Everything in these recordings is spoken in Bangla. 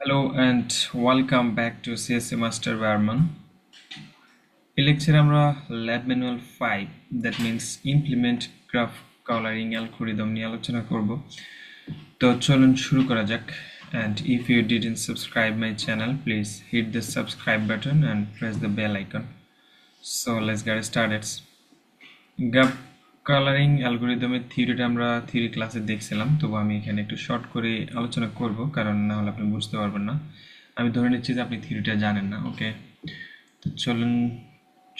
Hello and welcome back to CSC Master Varman. এই লেকচারে আমরা lab manual 5 that means implement graph coloring algorithm নিয়ে আলোচনা করব। তো চলুন শুরু করা যাক। And if you didn't subscribe my channel, please hit the subscribe button and press the bell icon. So let's get started. Graph colouring অ্যালগরিদমের থিওরিটা আমরা থিওরি ক্লাসে দেখছিলাম, তবু আমি এখানে একটু শর্ট করে আলোচনা করব, কারণ না হলে আপনি বুঝতে পারবেন না। আমি ধরে নিচ্ছি যে আপনি থিওরিটা জানেন না। ওকে, তো চলুন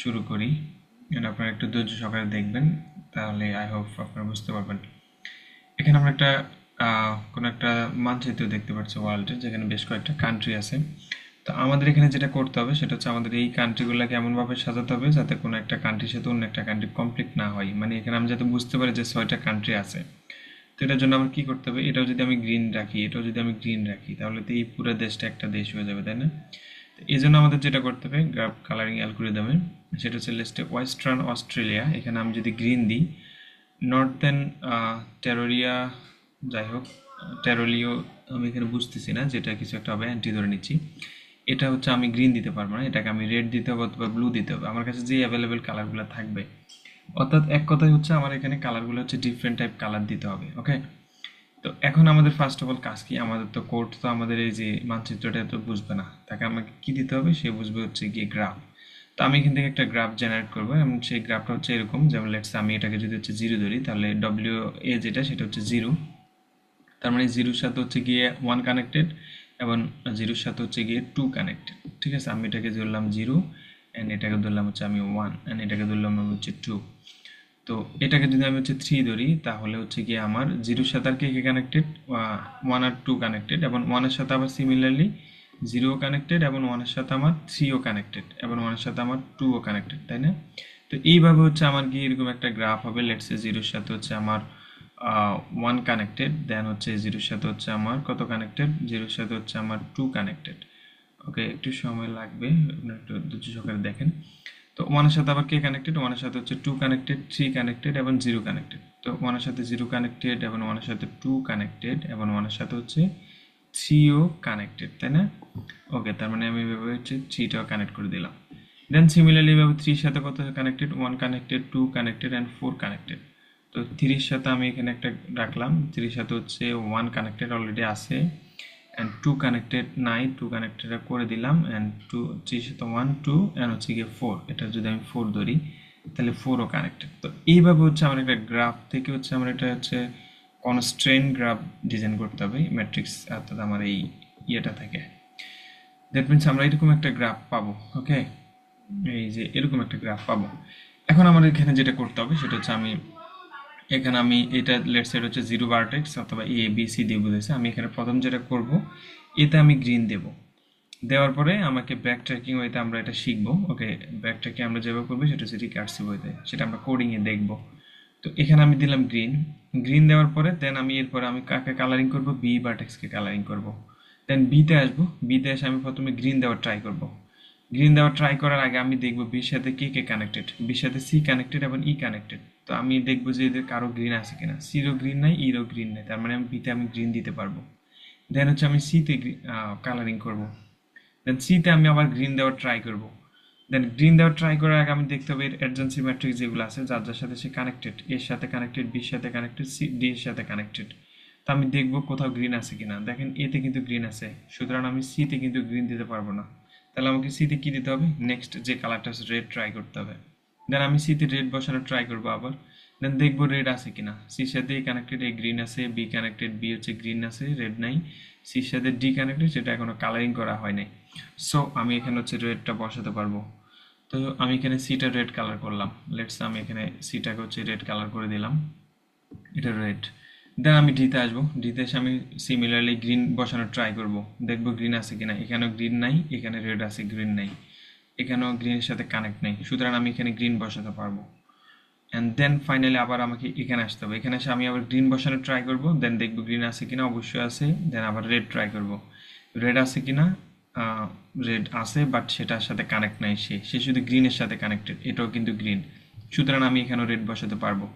শুরু করি। আপনারা একটু ধৈর্য সহকারে দেখবেন, তাহলে আই হোপ আপনারা বুঝতে পারবেন। এখানে আমরা কোনো একটা মানচিত্র দেখতে পাচ্ছি ওয়ার্ল্ডের, যেখানে বেশ কয়েকটা কান্ট্রি আছে। তো আমাদের এখানে যেটা করতে হবে সেটা হচ্ছে আমাদের এই কান্ট্রিগুলোকে এমনভাবে সাজাতে হবে যাতে কোনো একটা কান্ট্রির সাথে অন্য একটা কান্ট্রি কমপ্লিট না হয়। মানে এখানে আমি যাতে বুঝতে পারি যে 6টা কান্ট্রি আছে। তো এটার জন্য আমার কি করতে হবে, এটাও যদি আমি গ্রিন রাখি, এটাও যদি আমি গ্রিন রাখি, তাহলে তো এই পুরো দেশটা একটা দেশ হয়ে যাবে, তাই না? তো এই জন্য আমাদের যেটা করতে হবে গ্রাফ কালারিং অ্যালগরিদমে, সেটা হচ্ছে লিস্টে ওয়েস্টার্ন অস্ট্রেলিয়া। এখানে আমি যদি গ্রিন দিই, নর্থেন টেরোরিয়া, যাই হোক টেরোলিও আমি এখানে বুঝতেছি না, যেটা কিছু একটা হবে, অ্যান্টি ধরে নিচ্ছি। এটা হচ্ছে আমি গ্রিন দিতে পারবো না, এটাকে আমি রেড দিতে হবে অথবা ব্লু দিতে হবে, আমার কাছে যে অ্যাভেলেবেল কালারগুলো থাকবে। অর্থাৎ এক কথায় হচ্ছে আমার এখানে কালারগুলো হচ্ছে ডিফারেন্ট টাইপ কালার দিতে হবে। ওকে, তো এখন আমাদের ফার্স্ট অফ অল কাজ কি, আমাদের তো কোড তো আমাদের এই যে মানচিত্রটা তো বুঝবে না, তাকে আমাকে কি দিতে হবে, সে বুঝবে হচ্ছে গিয়ে গ্রাফ। তো আমি এখান থেকে একটা গ্রাফ জেনারেট করবো, এবং সেই গ্রাফটা হচ্ছে এরকম, যেমন লেটস আমি এটাকে যদি হচ্ছে জিরো ধরি, তাহলে ডব্লিউ এ যেটা সেটা হচ্ছে জিরো। তার মানে জিরোর সাথে হচ্ছে গিয়ে ওয়ান কানেক্টেড, এবং জিরোর সাথে হচ্ছে গিয়ে টু কানেক্টেড। ঠিক আছে, আমি এটাকে ধরলাম জিরো, অ্যান্ড এটাকে ধরলাম হচ্ছে আমি ওয়ান, অ্যান্ড এটাকে ধরলাম আমি হচ্ছে টু। তো এটাকে যদি আমি হচ্ছে থ্রি ধরি, তাহলে হচ্ছে গিয়ে আমার জিরোর সাথে আর কে কে কানেক্টেড, ওয়ান আর টু কানেক্টেড, এবং ওয়ানের সাথে আবার সিমিলারলি জিরো কানেক্টেড, এবং ওয়ানের সাথে আমার থ্রিও কানেক্টেড, এবং ওয়ানের সাথে আমার টুও কানেক্টেড, তাই না? তো এইভাবে হচ্ছে আমার কি এরকম একটা গ্রাফ হবে। লেটসে জিরোর সাথে হচ্ছে আমার ওয়ান কানেক্টেড, দেন হচ্ছে জিরোর সাথে হচ্ছে আমার কত কানেক্টেড, জিরোর সাথে হচ্ছে আমার টু কানেক্টেড। ওকে, একটু সময় লাগবে, আপনারা একটু ধৈর্য সহকারে দেখেন। তো ওয়ানের সাথে আবার কে কানেক্টেড, ওয়ানের সাথে হচ্ছে টু কানেক্টেড, থ্রি কানেক্টেড এবং জিরো কানেক্টেড। তো ওয়ানের সাথে জিরো কানেক্টেড, এবং ওয়ানের সাথে টু কানেক্টেড, এবং ওয়ানের সাথে হচ্ছে থ্রিও কানেক্টেড, তাই না? ওকে, তার মানে আমি এভাবে হচ্ছে থ্রিটাও কানেক্ট করে দিলাম। দেন সিমিলারলি এভাবে থ্রির সাথে কত connected, one connected, two connected and four connected. তো থ্রির সাথে আমি এখানে একটা রাখলাম, থ্রির সাথে হচ্ছে ওয়ান কানেক্টেড অলরেডি আছে, অ্যান্ড টু কানেক্টেড নাই, টু কানেক্টেড করে দিলাম, অ্যান্ড টু থ্রির সাথে ওয়ান টু অ্যান্ড হচ্ছে গিয়ে ফোর, এটা যদি আমি ফোর ধরি তাহলে ফোরও কানেক্টেড। তো এইভাবে হচ্ছে আমার একটা গ্রাফ থেকে হচ্ছে আমার এটা হচ্ছে কনস্ট্রেন গ্রাফ ডিজাইন করতে হবে ম্যাট্রিক্স, অর্থাৎ আমার এই ইয়েটা থেকে। দ্যাট মিনস আমরা এরকম একটা গ্রাফ পাবো। ওকে, এই যে এরকম একটা গ্রাফ পাবো। এখন আমাদের এখানে যেটা করতে হবে সেটা হচ্ছে আমি এটা লেটস সেট হচ্ছে জিরো ভার্টেক্স অথবা এ বি সি দিয়ে বুঝেছে। আমি এখানে প্রথম যেটা করব, এতে আমি গ্রিন দেব, দেওয়ার পরে আমাকে ব্যাক ট্র্যাকিং ওয়েতে আমরা এটা শিখবো। ওকে, ব্যাক ট্র্যাকিং আমরা যেভাবে করবো সেটা হচ্ছে রিকার্সিভ ওয়েতে, সেটা আমরা কোডিংয়ে দেখবো। তো এখানে আমি দিলাম গ্রিন, গ্রিন দেওয়ার পরে দেন আমি এরপরে আমি কাকে কালারিং করব, বি ভার্টেক্সকে কালারিং করব। দেন বিতে আসবো, বিতে এসে আমি প্রথমে গ্রিন দেওয়ার ট্রাই করব। গ্রিন দেওয়ার ট্রাই করার আগে আমি দেখবো বির সাথে কে কে কানেক্টেড, বির সাথে সি কানেক্টেড এবং ই কানেক্টেড। তো আমি দেখবো যে এদের কারো গ্রিন আছে কিনা, সিরও গ্রিন নাই, ইরও গ্রিন নাই, তার মানে আমি বিতে আমি গ্রিন দিতে পারবো। দেন হচ্ছে আমি সিতে কালারিং করব। দেন সিতে আমি আবার গ্রিন দেওয়ার ট্রাই করব। দেন গ্রিন দেওয়ার ট্রাই করার আগে আমি দেখতে হবে এর অ্যাডজেন্সি ম্যাট্রিক্স যেগুলো আছে, যার যার সাথে সে কানেক্টেড, এর সাথে কানেক্টেড, বির সাথে কানেক্টেড, সি ডি এর সাথে কানেক্টেড। তো আমি দেখবো কোথাও গ্রিন আছে কিনা। দেখেন এতে কিন্তু গ্রিন আছে, সুতরাং আমি সিতে কিন্তু গ্রিন দিতে পারবো না। তাহলে আমাকে সিতে কি দিতে হবে, নেক্সট যে কালারটা আছে রেড ট্রাই করতে হবে। দেন আমি সিতে রেড বসানোর ট্রাই করবো আবার। দেন দেখবো রেড আছে কিনা, সির সাথে কানেক্টেড, এ গ্রিন আছে, বি কানেক্টেড, বি হচ্ছে গ্রিন আছে, রেড নাই। সির সাথে ডি কানেক্টেড, সেটা এখনো কালারিং করা হয় নাই। সো আমি এখানে হচ্ছে রেডটা বসাতে পারবো। তো আমি এখানে সিটা রেড কালার করলাম। লেটস আমি এখানে সিটাকে হচ্ছে রেড কালার করে দিলাম, এটা রেড। দেন আমি ডিতে আসবো, ডিতে এসে আমি সিমিলারলি গ্রিন বসানোর ট্রাই করব, দেখবো গ্রিন আছে কিনা। এখানেও গ্রিন নাই, এখানে রেড আছে, গ্রিন নাই, এখানেও গ্রিনের সাথে কানেক্ট নেই, সুতরাং আমি এখানে গ্রিন বসাতে পারবো। অ্যান্ড দেন ফাইনালি আবার আমাকে এখানে আসতে হবে, এখানে এসে আমি আবার গ্রিন বসানোর ট্রাই করব, দেন দেখবো গ্রিন আছে কিনা, অবশ্যই আছে। দেন আবার রেড ট্রাই করব, রেড আছে কিনা, রেড আছে বাট সেটার সাথে কানেক্ট নাই, সে শুধু গ্রিনের সাথে কানেক্টেড, এটাও কিন্তু গ্রিন, সুতরাং আমি এখানেও রেড বসাতে পারবো।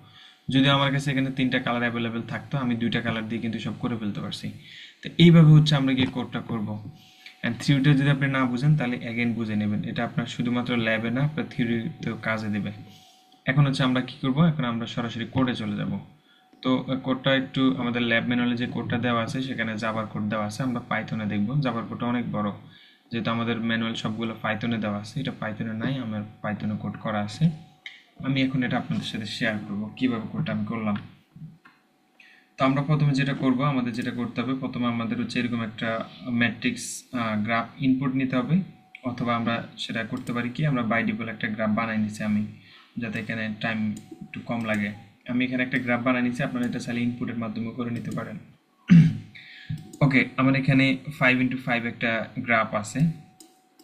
যদি আমার কাছে এখানে 3টা কালার অ্যাভেলেবেল থাকতো, আমি 2টা কালার দিয়ে কিন্তু সব করে ফেলতে পারছি। তো এইভাবে হচ্ছে আমরা গিয়ে কোডটা করব। অ্যান্ড থিওরিটা যদি আপনি না বুঝেন তাহলে অ্যাগেন বুঝে নেবেন, এটা আপনার শুধুমাত্র ল্যাবে না, আপনার থিওরিতেও কাজে দেবে। এখন হচ্ছে আমরা কি করব, এখন আমরা সরাসরি কোডে চলে যাব। তো কোডটা একটু আমাদের ল্যাব ম্যানুয়ালে যে কোডটা দেওয়া আছে সেখানে জাভার কোড দেওয়া আছে, আমরা পাইথনে দেখব। জাভার কোডটা অনেক বড়, যেহেতু আমাদের ম্যানুয়াল সবগুলো পাইথনে দেওয়া আছে, এটা পাইথনে নাই, আমার পাইথনে কোড করা আছে। আমি এখন এটা আপনাদের সাথে শেয়ার করব কিভাবে কোডটা আমি করলাম। তো আমরা প্রথমে যেটা করব, আমাদের যেটা করতে হবে, প্রথমে আমাদের হচ্ছে এরকম একটা ম্যাট্রিক্স গ্রাফ ইনপুট নিতে হবে, অথবা আমরা সেটা করতে পারি কি, আমরা বাই ডিফল্ট একটা গ্রাফ বানাই নিছি আমি, যাতে এখানে টাইম একটু কম লাগে। আমি এখানে একটা গ্রাফ বানাই নিছি, আপনারা এটা চাইলে ইনপুটের মাধ্যমে করে নিতে পারেন। ওকে, আমার এখানে 5x5 একটা গ্রাফ আছে।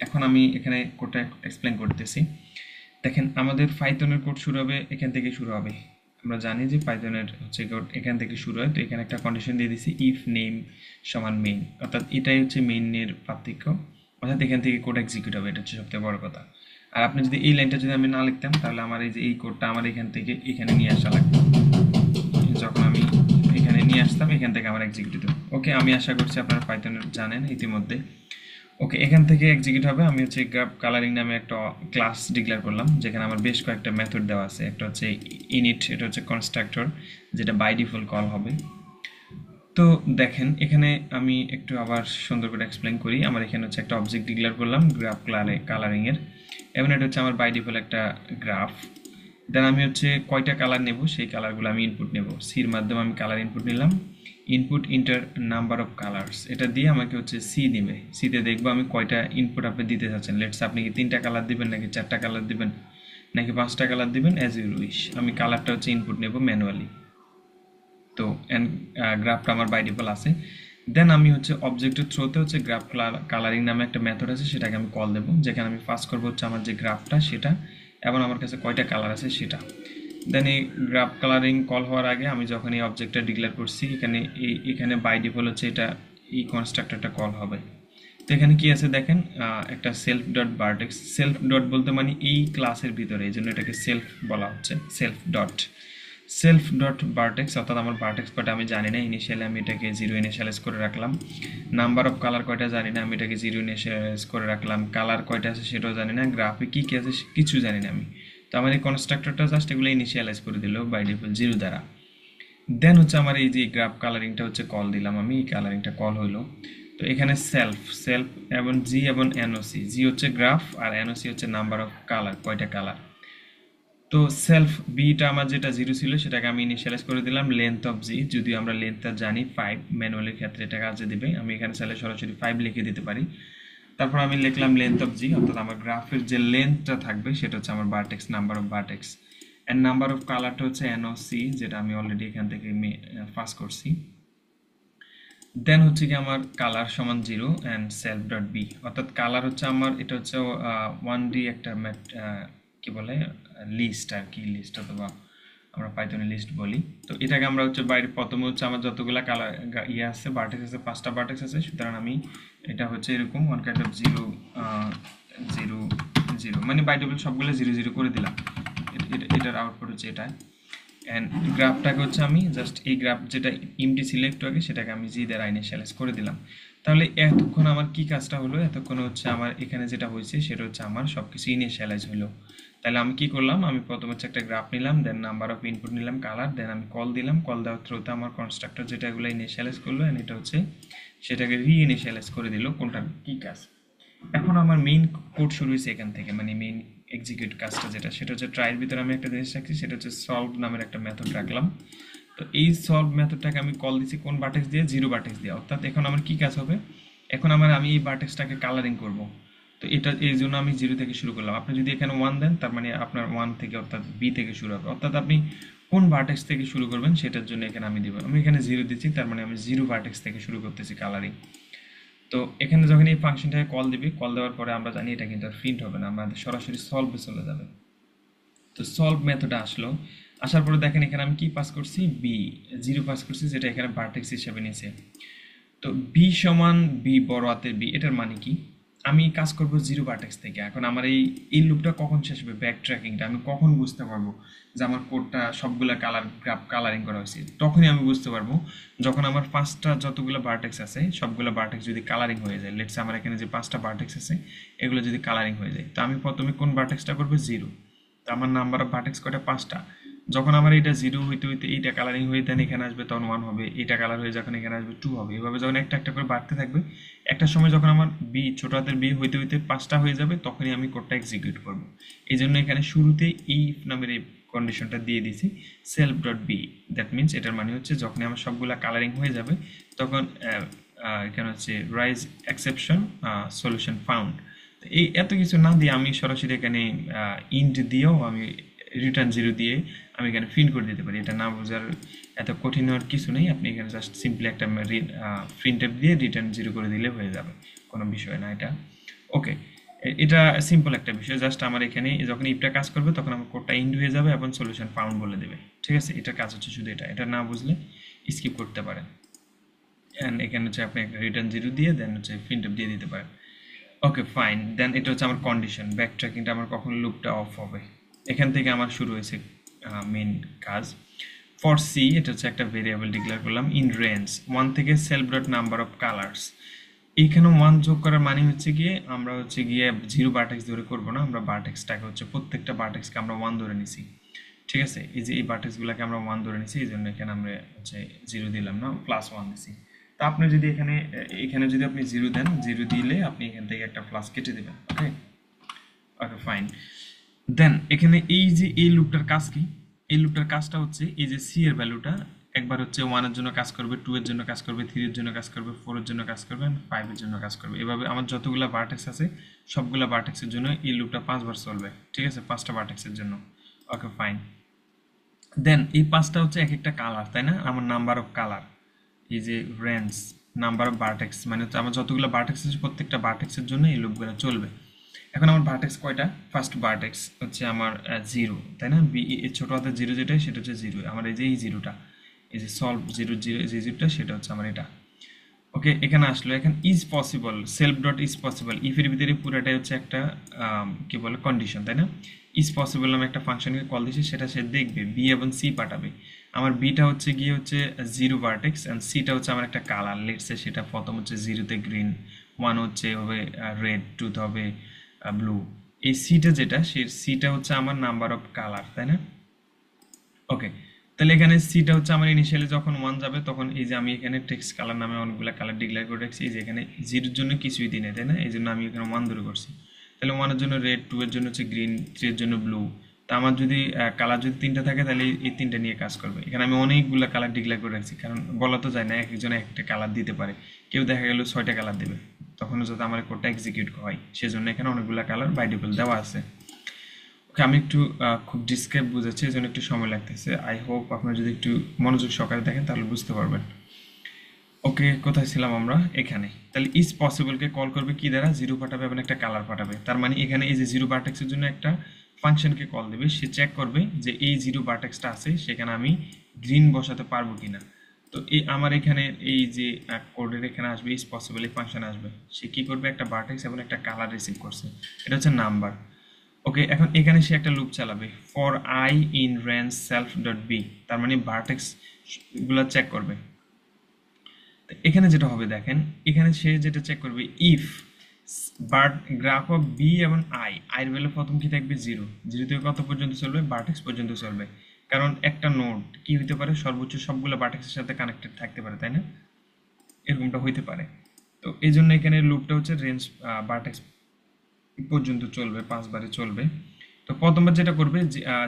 এখন আমি এখানে কোডটা এক্সপ্লেন করতেছি। দেখেন, আমাদের পাইথনের কোড শুরু হবে এখান থেকে শুরু হবে। আমরা জানি যে পাইথনের হচ্ছে কোড এখান থেকে শুরু হয়। তো এখানে একটা কন্ডিশন দিয়ে দিছি, ইফ নেম সমান মেইন, অর্থাৎ এটাই হচ্ছে মেইনের পার্থক্য, অর্থাৎ এখান থেকে কোড এক্সিকিউট হবে, এটা হচ্ছে সবথেকে বড় কথা। আর আপনি যদি এই লাইনটা যদি আমি না লিখতাম, তাহলে আমার এই যে এই কোডটা আমার এখান থেকে এখানে নিয়ে আসা লাগবে। যখন আমি এখানে নিয়ে আসতাম, এখান থেকে আমার এক্সিকিউট হতো। ওকে, আমি আশা করছি আপনারা পাইথনের জানেন ইতিমধ্যে। ওকে, এখান থেকে এক্সিকিউট হবে। আমি হচ্ছে গ্রাফ কালারিং নামে একটা ক্লাস ডিক্লেয়ার করলাম, যেখানে আমার বেশ কয়েকটা মেথড দেওয়া আছে। একটা হচ্ছে ইনিট, এটা হচ্ছে কনস্ট্রাক্টর, যেটা বাই ডিফল্ট কল হবে। তো দেখেন, এখানে আমি একটু আবার সুন্দর করে এক্সপ্লেন করি। আমার এখানে হচ্ছে একটা অবজেক্ট ডিক্লেয়ার করলাম গ্রাফ কালারিং এর, এবং এটা হচ্ছে আমার বাই ডিফল্ট একটা গ্রাফ। দেন আমি হচ্ছে কয়টা কালার নেব, সেই কালারগুলো আমি ইনপুট নেব। সির মাধ্যমে আমি কালার ইনপুট নিলাম, input inter number of colours, এটা দিয়ে আমাকে হচ্ছে সি দিবে। সিতে দেখবো আমি কয়টা ইনপুট আপনি দিতে চাচ্ছেন। লেটস আপনি কি 3টা কালার দিবেন, নাকি 4টা কালার দিবেন, নাকি 5টা কালার দিবেন, অ্যাজ ইউ উইশ। আমি কালারটা হচ্ছে ইনপুট নেব ম্যানুয়ালি। তো এন্ড গ্রাফটা আমার বাই ডিফল্ট আছে। দেন আমি হচ্ছে অবজেক্টের থ্রোতে হচ্ছে গ্রাফ কালারিং নামে একটা মেথড আছে, সেটাকে আমি কল দেবো, যেখানে আমি পাস করবো হচ্ছে আমার যে গ্রাফটা সেটা, এবং আমার কাছে কয়টা কালার আছে সেটা। দেন এই গ্রাফ কালারিং কল হওয়ার আগে আমি যখন এই অবজেক্টটা ডিক্লেয়ার করছি, এখানে বাই ডিফল্ট হচ্ছে এটা এই কনস্ট্রাক্টরটা কল হবে। তো এখানে কি আছে দেখেন, একটা self dot vertex. Self dot বলতে মানে এই ক্লাসের ভিতরে, এই জন্য এটাকে সেলফ বলা হচ্ছে, সেলফ ডট ভার্টেক্স, অর্থাৎ আমার ভার্টেক্স কয়টা আমি জানি না, ইনিশিয়ালি আমি এটাকে 0 ইনিশিয়ালাইজ করে রাখলাম। নাম্বার অফ কালার কয়টা জানি না, আমি এটাকে 0 ইনিশিয়ালাইজ করে রাখলাম। কালার কয়টা আছে সেটাও জানি না, গ্রাফে কি কি আছে কিছু জানি না আমি। তো আমার এই কনস্ট্রাক্টরটা জাস্ট এগুলো ইনিশিয়ালাইজ করে দিল বাই ডিফল্ট 0 দ্বারা। দেন হচ্ছে আমার এই যে গ্রাফ কালারিংটা হচ্ছে কল দিলাম আমি, এই কালারিংটা কল হইলো। তো এখানে সেলফ এবং জি এবং এনওসি, জি হচ্ছে গ্রাফ আর এনওসি হচ্ছে নাম্বার অফ কালার, কয়টা কালার। তো সেলফ বিটা আমার যেটা 0 ছিল সেটাকে আমি ইনিশিয়ালাইজ করে দিলাম লেন্থ অফ জি, যদিও আমরা লেন্থটা জানি 5, ম্যানুয়ালের ক্ষেত্রে এটা কাজে দিবে, আমি এখানে চাইলে সরাসরি 5 লিখে দিতে পারি। তারপর আমি লিখলাম লেন্থ অফ জি, অর্থাৎ আমার গ্রাফের যে লেন্থটা থাকবে সেটা হচ্ছে আমার vertex, number of vertex. And number of কালারটা হচ্ছে এনওসি, যেটা আমি অলরেডি এখান থেকে পাস করছি। দেন হচ্ছে কি আমার কালার সমান 0 অ্যান্ড সেলফ ডট বি, অর্থাৎ কালার হচ্ছে আমার, এটা হচ্ছে 1D একটা কি বলে লিস্ট আর কি, লিস্ট অথবা আমরা পাইথনে লিস্ট বলি। তো এটাকে আমরা হচ্ছে বাইরে, প্রথমে হচ্ছে আমার যতগুলা কালার ইয়ে আছে, ভার্টেক্স আছে, 5টা ভার্টেক্স আছে, সুতরাং আমি এটা হচ্ছে এরকম 1 কাইন্ড অফ 0 0 0, মানে বাই ডিফল্ট সবগুলো 0 0 করে দিলাম। এটার আউটপুট হচ্ছে এটা। অ্যান্ড গ্রাফটাকে হচ্ছে আমি জাস্ট এই গ্রাফ যেটা ইমটি ছিল একটু আগে, সেটাকে আমি জি দ্বারা ইনিশিয়ালাইজ করে দিলাম। তাহলে এতক্ষণ আমার কি কাজটা হলো, এতক্ষণ হচ্ছে আমার এখানে যেটা হয়েছে সেটা হচ্ছে আমার সবকিছু ইনিশিয়ালাইজ হলো। তাহলে আমি কি করলাম, আমি প্রথমে হচ্ছে একটা গ্রাফ নিলাম, দেন নাম্বার অফ ইনপুট নিলাম কালার, দেন আমি কল দিলাম, কল দেওয়ার থ্রুতে আমার কনস্ট্রাক্টর যেটা এগুলো ইনিশিয়ালাইজ করলো, এন্ড এটা হচ্ছে সেটাকে ইনিশিয়ালাইজ করে দিল, কোনটা কি কাজ। এখন আমার মেইন কোড শুরু হয়েছে এখান থেকে, মানে মেইন এক্সিকিউট কাজটা যেটা, সেটা হচ্ছে ট্রাইয়ের ভিতরে আমি একটা জিনিস রাখছি, সেটা হচ্ছে সলভ নামের একটা মেথড রাখলাম। তো এই সলভ মেথডটাকে আমি কল দিছি কোন ভার্টেক্স দিয়ে, 0 ভার্টেক্স দিয়ে। অর্থাৎ এখন আমার কি কাজ হবে, এখন আমি এই ভার্টেক্সটাকে কালারিং করব। তো এটা এই জন্য আমি 0 থেকে শুরু করলাম। আপনি যদি এখানে 1 দেন, তার মানে আপনার 1 থেকে, অর্থাৎ বি থেকে শুরু হবে। অর্থাৎ আপনি কোন ভার্টেক্স থেকে শুরু করবেন সেটার জন্য এখানে আমি দিব। আমি এখানে 0 দিচ্ছি, তার মানে আমি 0 ভার্টেক্স থেকে শুরু করতেছি কালারিং। তো এখানে যখন এই ফাংশনটাকে কল দিবি, কল দেওয়ার পরে আমরা জানি এটা কিন্তু আর প্রিন্ট হবে না, আমাদের সরাসরি সলভে চলে যাবে। তো সলভ মেথডে আসলো, আসার পরে দেখেন এখানে আমি কি পাস করছি, বি 0 পাস করছি, যেটা এখানে ভার্টেক্স হিসেবে নিয়েছে। তো বি সমান বি বড় হাতের বি, এটার মানে কি, আমি কাজ করব জিরো ভার্টেক্স থেকে। এখন আমার এই লুপটা কখন শেষ হবে, ব্যাক ট্র্যাকিংটা আমি কখন বুঝতে পারবো যে আমার কোডটা সবগুলা গ্রাফ কালারিং করা হয়েছে? তখনই আমি বুঝতে পারবো যখন আমার পাঁচটা যতগুলো ভার্টেক্স আছে সবগুলো ভার্টেক্স যদি কালারিং হয়ে যায়। লেটস আমার এখানে যে পাঁচটা ভার্টেক্স আছে এগুলো যদি কালারিং হয়ে যায়, তো আমি প্রথমে কোন ভার্টেক্সটা করবো? জিরো। তো আমার নাম্বার অফ ভার্টেক্স কয়টা? পাঁচটা। যখন আমার এটা জিরো হইতে হইতে এইটা কালারিং হয়ে দেন এখানে আসবে তখন ওয়ান হবে, এটা কালার হয়ে যখন এখানে আসবে টু হবে, এভাবে যখন একটা একটা করে বাড়তে থাকবে, একটা সময় যখন আমার বি ছোট হাতের বি হইতে হইতে পাঁচটা হয়ে যাবে তখনই আমি কোডটা এক্সিকিউট করব। এই জন্য এখানে শুরুতে এই নামের এই কন্ডিশনটা দিয়ে দিছি self dot B. That means এটার মানে হচ্ছে যখন আমার সবগুলা কালারিং হয়ে যাবে তখন এখানে হচ্ছে রাইজ এক্সেপশন সলিউশন ফাউন্ড। এই এত কিছু না দিয়ে আমি সরাসরি এখানে ইন্ট দিয়েও আমি রিটার্ন জিরো দিয়ে আমি এখানে প্রিন্ট করে দিতে পারি। এটা না বোঝার এত কঠিন হওয়ার কিছু নেই, আপনি এখানে জাস্ট সিম্পলি একটা প্রিন্টএফ দিয়ে রিটার্ন জিরো করে দিলে হয়ে যাবে, কোনো বিষয় না এটা। ওকে, এটা সিম্পল একটা বিষয়। জাস্ট আমার এখানে যখন ইফটা কাজ করবে তখন আমার কোডটা ইন্ড হয়ে যাবে এবং সলিউশন ফাউন্ড বলে দেবে। ঠিক আছে, এটার কাজ হচ্ছে শুধু এটা। এটা না বুঝলে স্কিপ করতে পারেন। অ্যান্ড এখানে হচ্ছে আপনি একটা রিটার্ন জিরো দিয়ে দেন হচ্ছে প্রিন্টএফ দিয়ে দিতে পারেন। ওকে ফাইন, দেন এটা হচ্ছে আমার কন্ডিশন। ব্যাক ট্র্যাকিংটা আমার কখন লুপটা অফ হবে, এখান থেকে আমার শুরু হয়েছে মেন কাজ। ফর সি এটা হচ্ছে একটা ভেরিয়েবল ডিক্লেয়ার করলাম ইন রেঞ্জ ওয়ান থেকে self dot number of colours. এইখানে ওয়ান যোগ করার মানে হচ্ছে গিয়ে আমরা হচ্ছে গিয়ে জিরো ভার্টেক্স ধরে করবো না, আমরা ভার্টেক্সটাকে হচ্ছে প্রত্যেকটা ভার্টেক্সকে আমরা ওয়ান ধরে নিছি। ঠিক আছে, এই যে এই ভার্টেক্সগুলোকে আমরা ওয়ান ধরে নিছি, এই জন্য এখানে আমরা হচ্ছে জিরো দিলাম না, প্লাস ওয়ান দিছি। তা আপনি যদি এখানে এখানে যদি আপনি জিরো দেন, জিরো দিলে আপনি এখান থেকে একটা প্লাস কেটে দেবেন। ওকে ওকে ফাইন। দেন এখানে এই যে এই লুপটার কাজ কি? এই লুপটার কাজটা হচ্ছে এই যে সি এর ভ্যালুটা একবার হচ্ছে ওয়ানের জন্য কাজ করবে, টু এর জন্য কাজ করবে, থ্রি এর জন্য কাজ করবে, ফোর এর জন্য কাজ করবে, ফাইভ এর জন্য কাজ করবে। এভাবে আমার যতগুলো ভার্টেক্স আছে সবগুলো ভার্টেক্সের জন্য এই লুপটা পাঁচবার চলবে। ঠিক আছে, পাঁচটা ভার্টেক্সের জন্য। Okay fine. দেন এই পাঁচটা হচ্ছে এক একটা কালার, তাই না? আমার নাম্বার অফ কালার, এই যে রেঞ্জ নাম্বার অফ ভার্টেক্স মানে হচ্ছে আমার যতগুলো ভার্টেক্স আছে প্রত্যেকটা ভার্টেক্সের জন্য এই লুপগুলো চলবে। এখন আমার ভার্টেক্স কয়টা? ফার্স্ট ভার্টেক্স হচ্ছে আমার জিরো, তাই না? বি ছোট হাতের জিরো যেটা সেটা হচ্ছে জিরো। আমার এই যে এই জিরোটা, এই যে সলভ জিরো জিরো যে জিরোটা সেটা হচ্ছে আমার এটা। ওকে, এখানে আসলো। এখন is possible, self dot is possible, ইফের ভিতরে পুরোটাই হচ্ছে একটা কি বলে কন্ডিশন, তাই না? ইজ পসিবল নামে একটা ফাংশনকে কল দিয়েছি, সেটা সে দেখবে, বি এবং সি পাঠাবে। আমার বিটা হচ্ছে গিয়ে হচ্ছে জিরো ভার্টেক্স অ্যান্ড সিটা হচ্ছে আমার একটা কালার। লেটসে সেটা প্রথম হচ্ছে জিরোতে গ্রিন, ওয়ান হচ্ছে হবে রেড, টুতে হবে ব্লু। এই সিটা যেটা সেই সিটা হচ্ছে আমার নাম্বার অফ কালার, তাই না? ওকে, তাহলে এখানে সিটা হচ্ছে আমার ইনিশিয়ালি যখন ওয়ান যাবে তখন এই যে আমি এখানে টেক্সট কালার নামে অনেকগুলো কালার ডিক্লেয়ার করে রাখছি। এই যে এখানে জিরোর জন্য কিছুই দিই না, তাই না? এই জন্য আমি এখানে ওয়ান ধরে করছি। তাহলে ওয়ানের জন্য রেড, টু এর জন্য হচ্ছে গ্রিন, থ্রি এর জন্য ব্লু। তা আমার যদি কালার যদি তিনটা থাকে তাহলে এই তিনটা নিয়ে কাজ করবে। এখানে আমি অনেকগুলো কালার ডিক্লেয়ার করে রাখছি, কারণ বলা তো যায় না এক একজন একটা কালার দিতে পারে, কেউ দেখা গেল ছয়টা কালার দেবে, তখন যাতে আমার কোডটা এক্সিকিউট হয় সেজন্য এখানে অনেকগুলো কালার বাই ডিফল্ট দেওয়া আছে। ওকে, আমি একটু খুব ডিসক্রাইব বুঝাচ্ছি, এই জন্য একটু সময় লাগতেছে। আই হোপ আপনারা যদি একটু মনোযোগ সহকারে দেখেন তাহলে বুঝতে পারবেন। ওকে, কোথায় ছিলাম আমরা? এখানে। তাহলে ইজ পসিবলকে কল করবে কি দ্বারা? জিরো পাঠাবে এবং একটা কালার পাঠাবে। তার মানে এখানে এই যে জিরো ভার্টেক্সের জন্য একটা ফাংশনকে কল দেবে, সে চেক করবে যে এই জিরো ভার্টেক্সটা আছে সেখানে আমি গ্রিন বসাতে পারবো কিনা। তো এই আমার এখানে এই যে কোডের এখানে আসবে ইজ পসিবল এই ফাংশন আসবে, সে কি করবে? একটা ভার্টেক্স এবং একটা কালার রিসিভ করছে, এটা হচ্ছে নাম্বার। ওকে, এখন এখানে সে একটা লুপ চালাবে for I in range self dot B, তার মানে ভার্টেক্স গুলো চেক করবে। এখানে যেটা হবে দেখেন, এখানে সে যেটা চেক করবে if vert graph of B এবং আই, আই এর ভ্যালু প্রথম কি থাকবে? জিরো। জিরো থেকে কত পর্যন্ত চলবে? ভার্টেক্স পর্যন্ত চলবে। কারণ একটা নোড কি হইতে পারে? সর্বোচ্চ সবগুলো ভার্টেক্সের সাথে কানেক্টেড থাকতে পারে, তাই না? এরকমটা হইতে পারে। তো এই জন্য এখানে লুপটা হচ্ছে রেঞ্জ ভার্টেক্স পর্যন্ত চলবে, পাঁচবারে চলবে। তো প্রথমবার যেটা করবে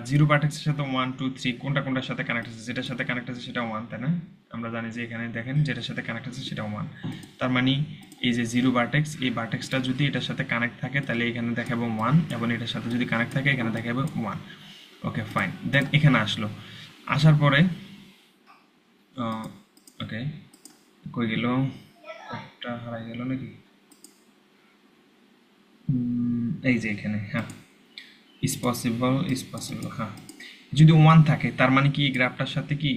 জিরো ভার্টেক্সের সাথে ওয়ান টু থ্রি কোনটা কোনটার সাথে কানেক্ট আছে, যেটার সাথে কানেক্ট আছে সেটা ওয়ান, তাই না? আমরা জানি যে এখানে দেখেন যেটার সাথে কানেক্ট আছে সেটা ওয়ান। তার মানে এই যে জিরো ভার্টেক্স, এই ভার্টেক্সটা যদি এটার সাথে কানেক্ট থাকে তাহলে এখানে দেখাবো ওয়ান, এবং এটার সাথে যদি কানেক্ট থাকে এখানে দেখাবো ওয়ান। ওকে ফাইন, দেন এখানে আসলো। আসার পরে ওকে, কই গেল? একটা হারাই গেল নাকি? এই যে এখানে, হ্যাঁ, ইজ পসিবল হ্যাঁ, যদি 1 থাকে তার মানে কি এই গ্রাফটার সাথে কি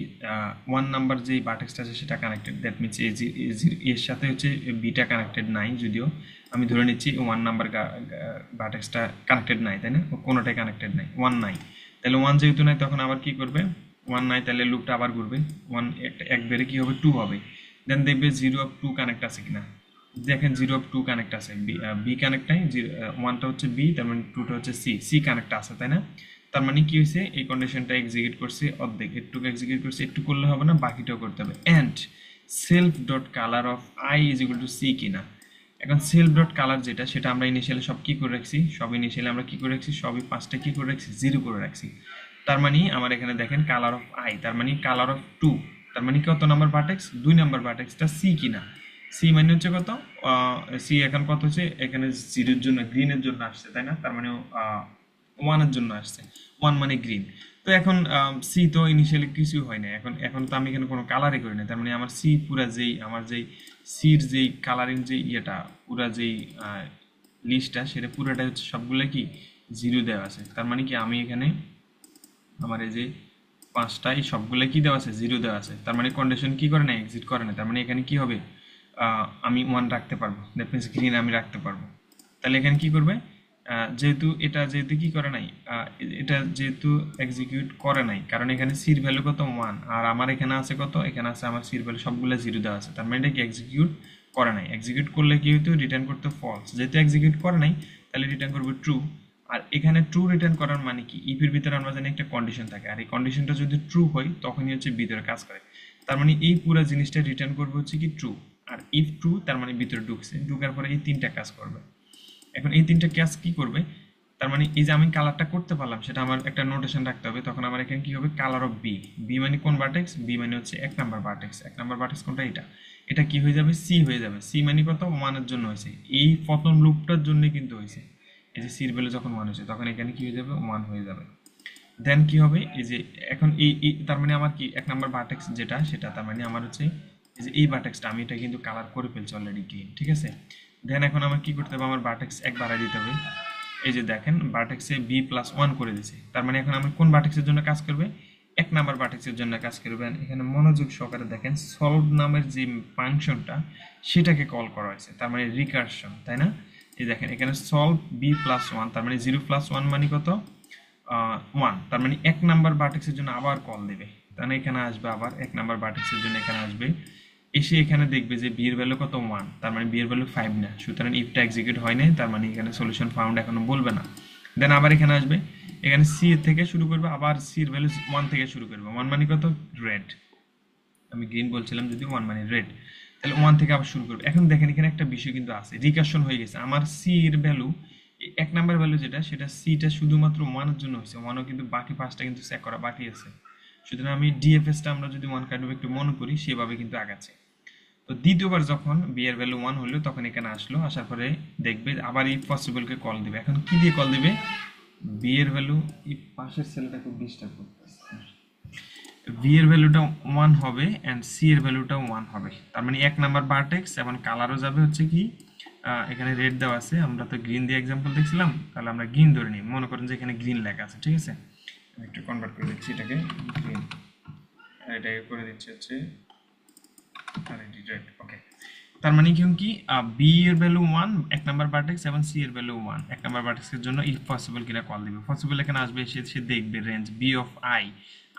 1 নাম্বার যে ভার্টেক্সটা আছে সেটা কানেক্টেড, দ্যাট মিনস এর সাথে হচ্ছে বিটা কানেক্টেড নাই, যদিও আমি ধরে নিচ্ছি 1 নাম্বার ভার্টেক্সটা কানেক্টেড নাই, তাই না, কোনোটাই কানেক্টেড নাই, 1 নাই, তাহলে 1 যেহেতু নাই তখন আবার কি করবে, 1 নাই তাহলে লুপটা আবার ঘুরবে, 1 এক বেড়ে কি হবে 2 হবে, দেন দেখবে 0 অফ 2 কানেক্ট আছে কিনা, দেখেন 0 অফ 2 কানেক্ট আছে, বি কানেক্ট নাই, 1টা হচ্ছে বি, তার মানে 2টা হচ্ছে সি, সি কানেক্ট আছে, তাই না, তার মানে কি হয়েছে এই কন্ডিশনটা এক্সিকিউট করছে অর্ধেক, একটু এক্সিকিউট করছে, একটু করলে হবে না, বাকিটাও করতে হবে, and self dot colour of I is equal to C কিনা। এখন সেলফ ডট কালার যেটা সেটা আমরা ইনিশিয়ালি সব কি করে রাখছি, সব ইনিশিয়ালি আমরা কি করে রাখছি, সবই পাঁচটা কি করে রাখছি, 0 করে রাখছি, তার মানে আমার এখানে দেখেন কালার অফ আই, তার মানে কালার অফ 2, তার মানে কত নাম্বার ভার্টেক্স, 2 নাম্বার ভার্টেক্সটা সি কিনা, সি মানে হচ্ছে কত, সি এখন কত হচ্ছে, এখানে জিরোর জন্য গ্রিনের জন্য আসছে, তাই না, তার মানে 1 এর জন্য আসছে, 1 মানে গ্রিন, তো এখন সি তো ইনিশিয়ালি কিছু হয় না, এখন এখন তো আমি এখানে কোনো কালারই করি না, তার মানে আমার সি পুরা যেই আমার যেই সির যেই কালারিং যে ইয়েটা পুরা যেই লিস্টটা সেটা পুরাটা হচ্ছে সবগুলো কি 0 দেওয়া আছে, তার মানে কি আমি এখানে আমার এই যে পাঁচটাই সবগুলো কি দেওয়া আছে, 0 দেওয়া আছে, তার মানে কন্ডিশন কি করে না, এক্সিট করে না, তার মানে এখানে কি হবে, আমি 1 রাখতে পারবো, দ্যাট মিনস গ্রিন আমি রাখতে পারবো, তাহলে এখানে কি করবে, যেহেতু এটা যেহেতু কি করে নাই, এটা যেহেতু এক্সিকিউট করে নাই, কারণ এখানে সির ভ্যালু কত 1, আর আমার এখানে আছে কত, এখানে আছে আমার সির ভ্যালু সবগুলো 0 দেওয়া আছে, তার মানে এটা কি এক্সিকিউট করে নাই, এক্সিকিউট করলে কি হতো, রিটার্ন করতে ফলস, যেহেতু এক্সিকিউট করে নাই তাহলে রিটার্ন করবে ট্রু, আর এখানে ট্রু রিটার্ন করার মানে কি, ইফের ভিতরে আমরা জানি একটা কন্ডিশন থাকে, আর এই কন্ডিশনটা যদি ট্রু হয় তখনই হচ্ছে ভিতরে কাজ করে, তার মানে এই পুরো জিনিসটা রিটার্ন করবে হচ্ছে কি ট্রু, আর ইফ ট্রু তার মানে ভিতরে ঢুকছে, ঢুকার পরে এই তিনটা কাজ করবে, এখন এই তিনটা কাজ কি করবে, তার মানে এই যে আমি কালারটা করতে পারলাম সেটা আমার একটা নোটেশন রাখতে হবে, তখন আমার এখানে কি হবে, কালার অফ বি, বি মানে কোন ভার্টেক্স, বি মানে হচ্ছে 1 নাম্বার ভার্টেক্স, 1 নাম্বার ভার্টেক্স কোনটা, এটা এটা কি হয়ে যাবে, সি হয়ে যাবে, সি মানে কত 1 এর জন্য হয়েছে, এই প্রথম লুপটার জন্য কিন্তু হয়েছে, এই যে সির ভ্যালু যখন 1 হয়েছে তখন এখানে কি হয়ে যাবে, 1 হয়ে যাবে, দেন কি হবে, এই যে এখন তার মানে আমার কি 1 নাম্বার ভার্টেক্স যেটা সেটা তার মানে আমার হচ্ছে এই যে এই ভার্টেক্সটা আমি এটা কিন্তু কালার করে ফেলছি অলরেডি গ্রিন, ঠিক আছে, দেন এখন আমার কি করতে হবে, আমার ভার্টেক্স 1 বাড়াই দিতে হবে, এই যে দেখেন ভার্টেক্সে বি প্লাস 1 করে দিয়েছে, তার মানে এখন আমি কোন ভার্টেক্সের জন্য কাজ করবে, 1 নাম্বার ভার্টেক্সের জন্য কাজ করবেন, এখানে মনোযোগ সহকারে দেখেন সলভ নামের যে ফাংশনটা সেটাকে কল করা হয়েছে, তার মানে রিকারশন, তাই না, এই দেখেন এখানে সলভ বি প্লাস 1, তার মানে 0 প্লাস 1 মানে কত, 1, তার মানে 1 নাম্বার ভার্টেক্সের জন্য আবার কল দেবে, তাহলে এখানে আসবে আবার 1 নাম্বার ভার্টেক্সের জন্য এখানে আসবে, এসে এখানে দেখবে যে বি এর ভ্যালু কত 1, তার মানে বি এর ভ্যালু 5 না, সুতরাং ইফটা এক্সিকিউট হয় নাই, তার মানে এখানে সলিউশন ফাউন্ড এখনো বলবে না, দেন আবার এখানে আসবে, এখানে সি এর থেকে শুরু করবে, আবার সি এর ভ্যালু 1 থেকে শুরু করবে, 1 মানে কত রেড, আমি গ্রিন বলছিলাম যদি 1 মানে রেড, তাহলে 1 থেকে আবার শুরু করবে, এখন দেখেন এখানে একটা বিষয় কিন্তু আছে, রিকারশন হয়ে গেছে, আমার সি এর ভ্যালু 1 নাম্বার ভ্যালু যেটা সেটা সিটা শুধুমাত্র 1 এর জন্য হয়েছে, 1ও কিন্তু বাকি পাঁচটা কিন্তু চেক করা বাকি আছে, সুতরাং আমি ডিএফএসটা আমরা যদি 1 কাইন্ড অফ একটু মনে করি সেভাবে কিন্তু আগাচ্ছে, তো দ্বিতীয়বার যখন বি এর ভ্যালু 1 হলো তখন এখানে আসলো, আসার পরে দেখবে আবার এই পসিবলকে কল দিবে, এখন কি দিয়ে কল দিবে, বি এর ভ্যালু, এই পাশের সেলটা খুব ডিস্টার্ব করতেছে, ভি এর ভ্যালুটা 1 হবে এন্ড সি এর ভ্যালুটাও 1 হবে, তার মানে 1 নাম্বার ভার্টেক্স এবং কালারও যাবে হচ্ছে কি, এখানে রেড দেওয়া আছে, আমরা তো গ্রিন দিয়ে এক্সাম্পল দেখছিলাম, তাহলে আমরা গ্রিন ধরে নিই, মনে করেন যে এখানে গ্রিন লেখা আছে, ঠিক আছে, আমি একটু কনভার্ট করে দিচ্ছি এটাকে গ্রিন, এটাকে করে দিচ্ছি হচ্ছে রেড, ওকে, তার মানে কি বি এর ভ্যালু 1 1 নাম্বার ভার্টেক্স এবং সি এর ভ্যালু 1, 1 নাম্বার ভার্টেক্সের জন্য ইফ পসিবল কিনা কল দিবে, পসিবল এখানে আসবে, সে দেখবে range B of I,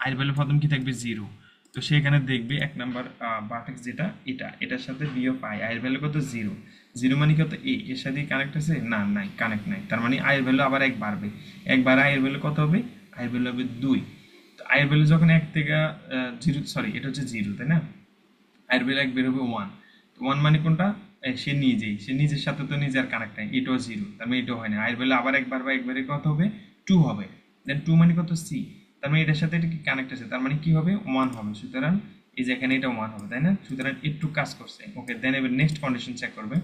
I এর ভ্যালু প্রথম কি থাকবে 0, তো সে এখানে দেখবে 1 নাম্বার ভার্টেক্স যেটা এটার সাথে বি অফ আই, আই এর ভ্যালু কত 0, 0 মানে কত এর সাথে কানেক্ট আছে না, নাই কানেক্ট নাই, তার মানে আই এর ভ্যালু আবার 1 বাড়বে, একবার আই এর ভ্যালু কত হবে, আই এর ভ্যালু হবে 2, তো আই এর ভ্যালু যখন 1 থেকে 0, সরি এটা হচ্ছে 0, তাই না, আই এর ভ্যালু 1 বের হবে 1, 1 মানে কোনটা, সে নিজের সাথে তো নিজের কানেক্ট নাই, এটাও 0, তার মানে এটাও হয় না, আই এর ভ্যালু আবার একবার বা একবারে কত হবে 2 হবে, দেন 2 মানে কত সি, তার মানে এটার সাথে এটা কি কানেক্ট আছে, তার মানে কি হবে 1 হবে, সুতরাং এই যে এখানে এটা 1 হবে, তাই না, সুতরাং একটু কাজ করছে, ওকে, দেন এবার নেক্সট কন্ডিশন চেক করবে,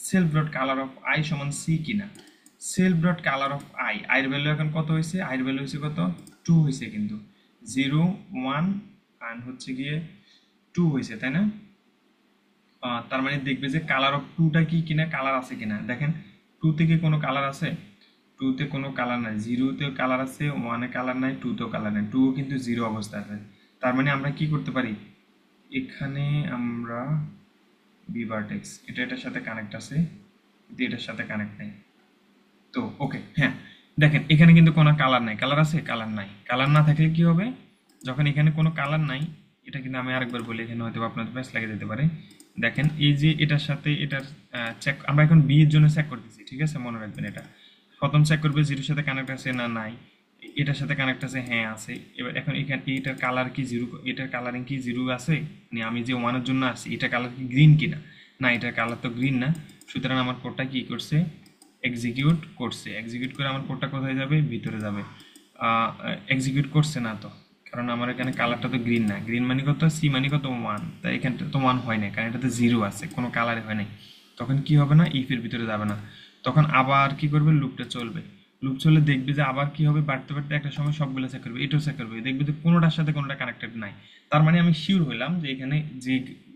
self dot colour of I সমান সি কিনা, self dot colour of I, I এর ভ্যালু এখন কত হয়েছে, আই এর ভ্যালু হয়েছে কত 2 হয়েছে, কিন্তু 0 1 আর হচ্ছে গিয়ে 2 হয়েছে, তাই না, তার মানে দেখবে যে কালার অফ 2টা কি কিনা, কালার আছে কিনা, দেখেন 2 থেকে কোনো কালার আছে, 2 তে কোনো কালার নাই, 0 তে কালার আছে, 1 এ কালার নাই, 2 তেও কালার নাই, 2 কিন্তু 0 অবস্থায় আছে। তার মানে আমরা কি করতে পারি, এখানে আমরা বি ভার্টেক্স এটার সাথে কানেক্ট আছে, এটার সাথে কানেক্ট নাই। তো ওকে, হ্যাঁ দেখেন এখানে কিন্তু কোনো কালার নাই, কালার আছে, কালার নাই। কালার না থাকলে কি হবে, যখন এখানে কোনো কালার নাই, এটা কিন্তু আমি আরেকবার বলি, এখানে হয়তো আপনাদের প্যাচ লাগে যেতে পারে। দেখেন এই যে এটার সাথে এটার চেক, আমরা এখন বি এর জন্য চেক করতেছি, ঠিক আছে, মনে রাখবেন এটা। প্রথম চেক করবে জিরোর সাথে কানেক্ট আছে না নাই, এটার সাথে কানেক্ট আছে, হ্যাঁ আছে। এবার এখন এখানে এটার কালার কি জিরো, এটার কালারিং কি জিরো আছে, মানে আমি যে ওয়ানের জন্য আসছি এটা কালার কি গ্রিন কিনা, না এটার কালার তো গ্রিন না। সুতরাং আমার কোডটা কি করছে, এক্সিকিউট করছে। এক্সিকিউট করে আমার কোডটা কোথায় যাবে, ভিতরে যাবে। এক্সিকিউট করছে না তো, কারণ আমার এখানে কালারটা তো গ্রিন না। গ্রিন মানে কত, সি মানে কত 1, তাই এখানটা তো 1 হয় না, কারণ এটাতে 0 আছে, কোনো কালারে হয় নাই। তখন কি হবে না, ইফের ভিতরে যাবে না, তখন আবার কি করবে, লুপটা চলবে। লুপ চলে দেখবে যে আবার কি হবে, বাড়তে বাড়তে একটা সময় সবগুলো চেক করবে, এটাও চেক করবে, দেখবে যে কোনোটার সাথে কোনোটা কানেক্টেড নাই। তার মানে আমি শিওর হইলাম যে এখানে যে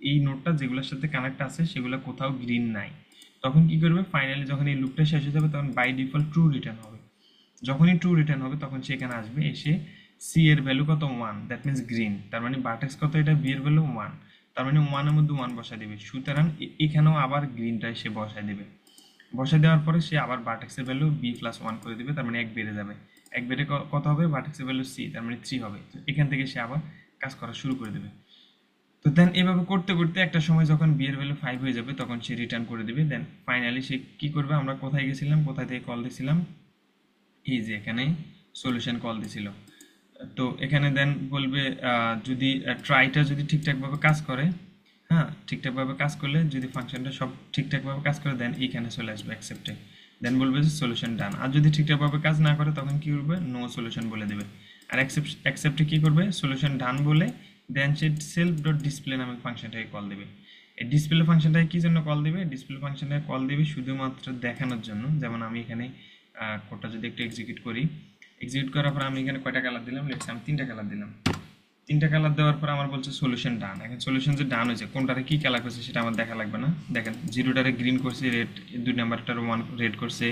এই নোটটা যেগুলোর সাথে কানেক্ট আছে সেগুলো কোথাও গ্রিন নাই। তখন কি করবে, ফাইনালি যখন এই লুপটা শেষ হয়ে যাবে তখন বাই ডিফল্ট ট্রু রিটার্ন হবে। যখনই ট্রু রিটার্ন হবে তখন সে এখানে আসবে, এসে সি এর ভ্যালু কত 1, দ্যাট মিনস গ্রিন, তার মানে ভার্টেক্স কত, এটা বি এর ভ্যালু 1, তার মানে 1 এর মধ্যে 1 বসায় দেবে। সুতরাং এখানেও আবার গ্রিনটা সে বসায় দেবে। বসায় দেওয়ার পরে সে আবার ভার্টেক্সের ভ্যালু বি প্লাস 1 করে দেবে, তার মানে 1 বেড়ে যাবে। 1 বেড়ে কত হবে, ভার্টেক্সের ভ্যালু সি, তার মানে 3 হবে। তো এখান থেকে সে আবার কাজ করা শুরু করে দেবে। তো দেন এভাবে করতে করতে একটা সময় যখন বি এর ভ্যালু 5 হয়ে যাবে তখন সে রিটার্ন করে দিবে। দেন ফাইনালি সে কি করবে, আমরা কোথায় গেছিলাম, কোথায় থেকে কল দিয়েছিলাম, এই যে এখানে সলিউশন কল দিছিল। তো এখানে দেন বলবে যদি ট্রাইটা যদি ঠিকঠাকভাবে কাজ করে, হ্যাঁ ঠিকঠাকভাবে কাজ করলে যদি ফাংশনটা সব ঠিকঠাকভাবে কাজ করে দেন এইখানে চলে আসবে অ্যাকসেপ্টে। দেন বলবে যে সলিউশন ডান। আর যদি ঠিকঠাকভাবে কাজ না করে তখন কি করবে, নো সলিউশন বলে দেবে। আর অ্যাকসেপ্টে কি করবে, সলিউশন ডান বলে দেন সে সেলফ ডট ডিসপ্লে নামক ফাংশনটাকে কল দেবে। এই ডিসপ্লে ফাংশনটাকে কি জন্য কল দিবে, ডিসপ্লে ফাংশনটাকে কল দিবে শুধুমাত্র দেখানোর জন্য। যেমন আমি এখানে কোডটা যদি একটু এক্সিকিউট করি, এক্সিকিউট করার পর আমি এখানে কয়টা কালার দিলাম, লেটস আমি 3টা কালার দিলাম। 3টা কালার দেওয়ার পর আমার বলছে সলিউশন ডান। এখন সলিউশন যে ডান হয়েছে, কোনটারে কি কালার করছে সেটা আমার দেখা লাগবে না। দেখেন 0টারে গ্রিন করছে, রেড 2 নাম্বারটার 1 রেড করছে,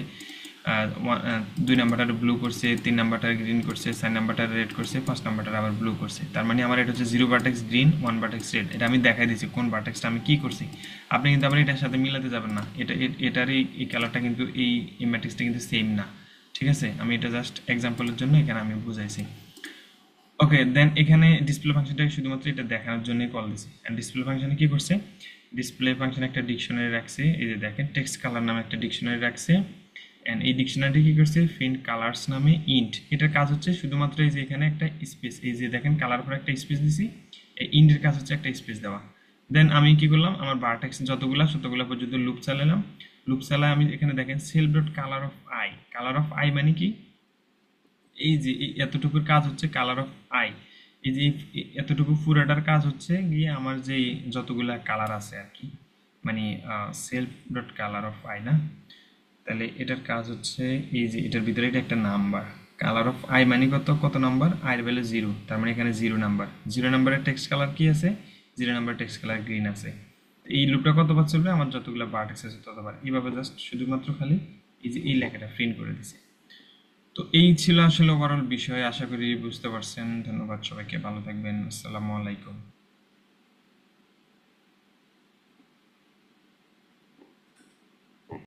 2 নাম্বারটারে ব্লু করছে, 3 নাম্বারটারে গ্রিন করছে, 4 নাম্বারটারে রেড করছে, 5 নাম্বারটারে আবার ব্লু করছে। তার মানে আমার এটা হচ্ছে 0 ভার্টেক্স গ্রিন, 1 ভার্টেক্স রেড। এটা আমি দেখাই দিয়েছি কোন ভার্টেক্সটা আমি কি করছি। আপনি কিন্তু আবার এটার সাথে মিলাতে যাবেন না, এটার এই কালারটা কিন্তু এই ম্যাট্রিক্সটা কিন্তু সেম না, ঠিক আছে। আমি এটা জাস্ট এক্সাম্পলের জন্য এখানে আমি বুঝাইছি। ওকে, দেন এখানে ডিসপ্লে ফাংশনটাকে শুধুমাত্র এটা দেখানোর জন্যই কল দিছি। এন্ড ডিসপ্লে ফাংশনে কি করছে, ডিসপ্লে ফাংশনে একটা ডিকশনারি রাখছে, এই যে দেখেন টেক্সট কালার নামে একটা ডিকশনারি রাখছে। এন্ড এই ডিকশনারি কি করছে, প্রিন্ট কালার্স নামে ইন্ট। এটার কাজ হচ্ছে শুধুমাত্র এই যে এখানে একটা স্পেস, এই যে দেখেন কালার পর একটা স্পেস দিছি, এই ইন্টের কাজ হচ্ছে একটা স্পেস দেওয়া। দেন আমি কি করলাম, আমার ভার্টেক্স যতগুলা পর্যন্ত লুপ চালালাম। লুপ চালায় আমি এখানে দেখেন self dot colour of I. Colour of I মানে কি, এই যে এতটুকুর কাজ হচ্ছে কালার অফ আই। এই যে এতটুকু পুরাটার কাজ হচ্ছে গিয়ে আমার যে যতগুলা কালার আছে আর কি, মানে self dot colour of I না, তাহলে এটার কাজ হচ্ছে এই যে এটার ভিতরে এটা একটা নাম্বার, কালার অফ আই মানে কত, কত নাম্বার, আই এর ভ্যালু 0, তার মানে এখানে 0 নাম্বার। 0 নাম্বারের টেক্সট কালার কি আছে, 0 নাম্বার টেক্সট কালার গ্রিন আছে। এই লুপটা কতবার চলবে, আমার যতগুলো ভার্টেক্স আছে ততবার। এইভাবে জাস্ট শুধুমাত্র খালি এই যে এই লেখাটা প্রিন্ট করে দিছে। তো এই ছিল আসলে ওভারঅল বিষয়, আশা করি বুঝতে পারছেন। ধন্যবাদ সবাইকে, ভালো থাকবেন, আসসালামু আলাইকুম।